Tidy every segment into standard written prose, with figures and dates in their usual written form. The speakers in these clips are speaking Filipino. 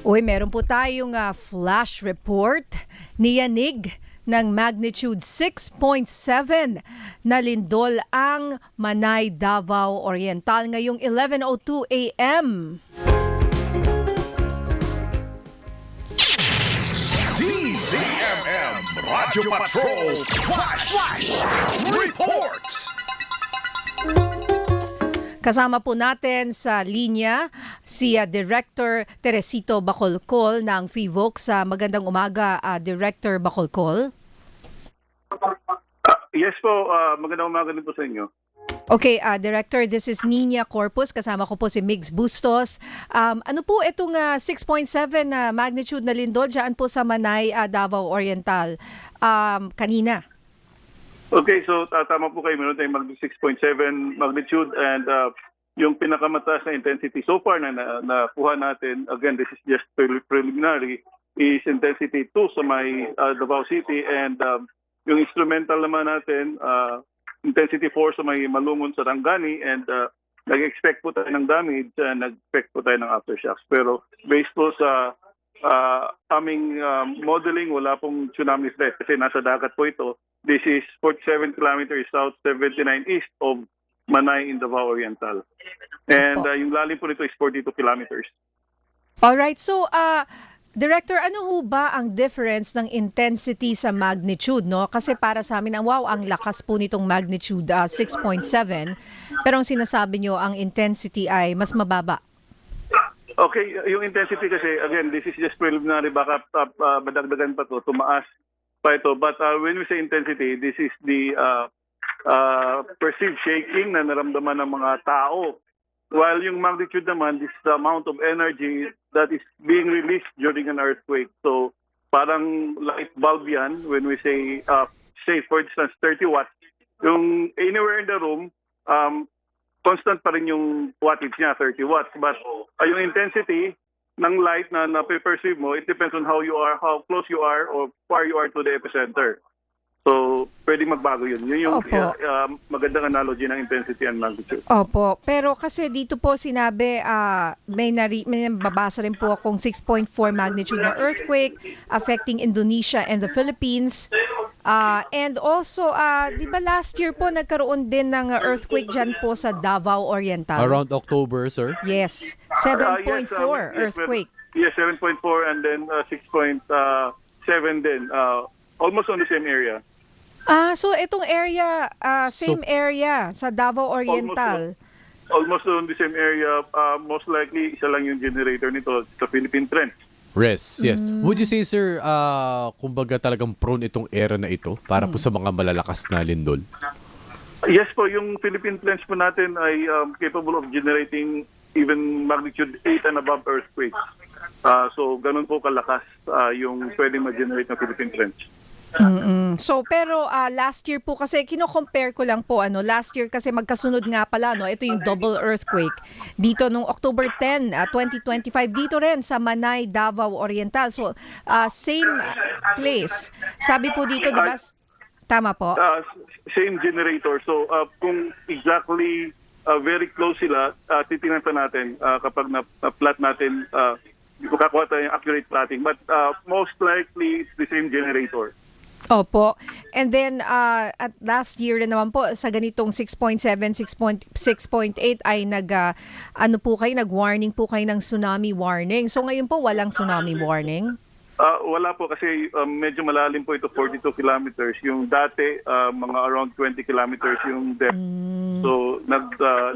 Uy, meron po tayong flash report ni Yanig ng magnitude 6.7 na lindol ang Manay, Davao Oriental ngayong 11:02 a.m. DZMM Radyo Patrol Flash Report. Kasama po natin sa linya si Director Teresito Bacolcol ng FIVOC. Magandang umaga, Director Bacolcol. Yes po, magandang umaga din po sa inyo. Okay, Director, this is Nina Corpus. Kasama ko po si Migs Bustos. Ano po itong 6.7 na magnitude na lindol dyan po sa Manay, Davao Oriental kanina? Okay, so tama po kayo. Meron tayong magnitude 6.7 magnitude and yung pinakamataas na intensity so far na nakuha natin, again, this is just preliminary, is intensity 2 sa may Davao City and yung instrumental naman natin, intensity 4 sa may Malungon, Sarangani and nag-expect po tayo ng damage and nag-expect po tayo ng aftershocks. Pero based po sa aming modeling, wala pong tsunami threat kasi nasa dagat po ito. This is 47 kilometers south, 79 east of Manay in Davao Oriental. And yung lalim po nito is 42 kilometers. Alright, so Director, ano ho ba ang difference ng intensity sa magnitude, no? Kasi para sa amin, wow, ang lakas po nitong magnitude 6.7. Pero ang sinasabi nyo, ang intensity ay mas mababa. Okay, yung intensity kasi, again, this is just preliminary, baka madagdagan pa to, tumaas pa ito. But when we say intensity, this is the perceived shaking na naramdaman ng mga tao. While yung magnitude naman, this is the amount of energy that is being released during an earthquake. So parang light bulb yan when we say, for instance, 30 watts. Yung anywhere in the room, constant pa rin yung wattage niya, 30 watts. But yung intensity ng light na nape-perceive mo, it depends on how close you are or far you are to the epicenter. So, pwede magbago yun. Yun yung magandang analogy ng intensity and magnitude. Opo. Pero kasi dito po sinabi, may babasa rin po akong 6.4 magnitude na earthquake affecting Indonesia and the Philippines. And also, di ba last year po nagkaroon din ng earthquake dyan po sa Davao Oriental? Around October, sir? Yes. 7.4 earthquake. Yes, 7.4 and then 6.7 din. Almost on the same area. So itong area, same area sa Davao Oriental. Almost on the same area. Most likely, isa lang yung generator nito sa Philippine Trench. Yes. Would you say, sir, kumbaga talagang prone itong era na ito para po sa mga malalakas na lindol? Yes po, yung Philippine Trench po natin ay capable of generating even magnitude 8 and above earthquakes. So ganun po kalakas yung pwedeng ma-generate ng Philippine Trench. So pero last year po kasi kino-compare ko lang po last year kasi magkasunod nga pala ito yung double earthquake dito nung October 10, 2025 dito rin sa Manay, Davao Oriental. So same place. Sabi po dito, diba? Tama po? Same generator. So kung exactly very close sila, titingnan pa natin kapag na-plot natin, makakuha tayo yung accurate plotting. But most likely it's the same generator. Opo. And then, at last year na naman po, sa ganitong 6.7, 6.8 ay nag-warning po kayo ng tsunami warning. So ngayon po, walang tsunami warning? Wala po kasi medyo malalim po ito, 42 kilometers. Yung dati, mga around 20 kilometers yung depth. So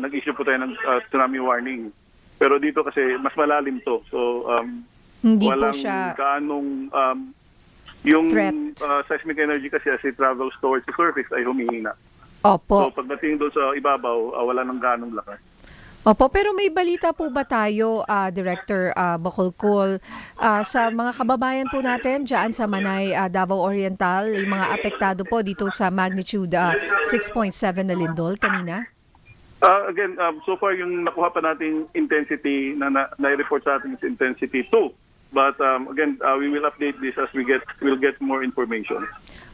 nag-issue po tayo ng tsunami warning. Pero dito kasi mas malalim to. So hindi walang po siya gaanong yung seismic energy kasi as it travels towards the surface ay humihina. Opo. So pagdating doon sa ibabaw, wala nang ganong lakas. Opo, pero may balita po ba tayo, Director Bacolcol, sa mga kababayan po natin dyan sa Manay, Davao Oriental, yung mga apektado po dito sa magnitude 6.7 na lindol kanina? Again, so far yung nakuha pa nating intensity na na-report sa ating is intensity 2. But again, we will update this as we'll get more information.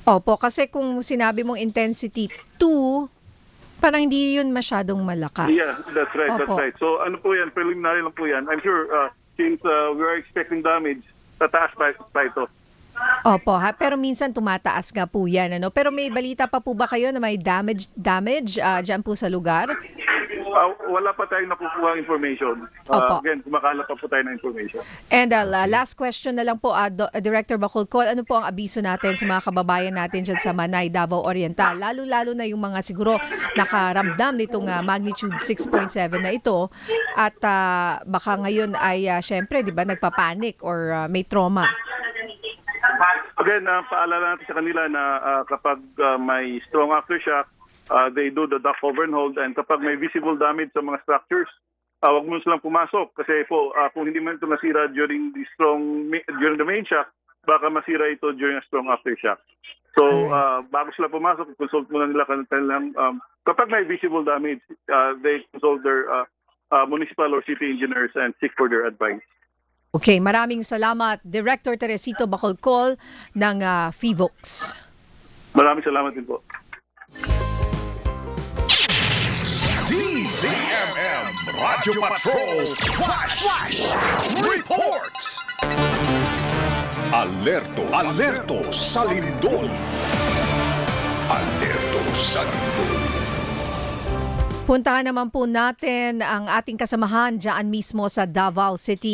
Opo, kasi kung sinabi mong intensity 2, parang hindi yun masyadong malakas. Yeah, that's right. Opo. That's right. So ano po yan, preliminary lang po yan. I'm sure since we are expecting damage, tataas pa ito. Opo, pero minsan tumataas nga po yan. Ano? Pero may balita pa po ba kayo na may damage dyan po sa lugar? Wala pa tayong nakukuha information. Opo. Again, kumakalat pa po tayo ng information. And last question na lang po, Director Bacolcol, ano po ang abiso natin sa mga kababayan natin dyan sa Manay, Davao Oriental? Lalo-lalo na yung mga siguro nakaramdam nitong magnitude 6.7 na ito at baka ngayon ay syempre, di ba, nagpapanik or may trauma. Again, paalala natin sa kanila na kapag may strong aftershock, they do the duck cover and hold, and kapag may visible damage sa mga structures, huwag mo silang pumasok kasi po kung hindi man ito nasira during the main shock, baka masira ito during a strong aftershock. So bago sila pumasok, consult muna nila kanilang kapag may visible damage, they consult their municipal or city engineers and seek for their advice. Okay, maraming salamat, Director Teresito Bacolcol ng FIVOX. Maraming salamat din po. DZMM Radyo Patrol Flash Report. Alerto sa lindol. Alerto sa lindol. Puntahan naman po natin ang ating kasamahan dyan mismo sa Davao City.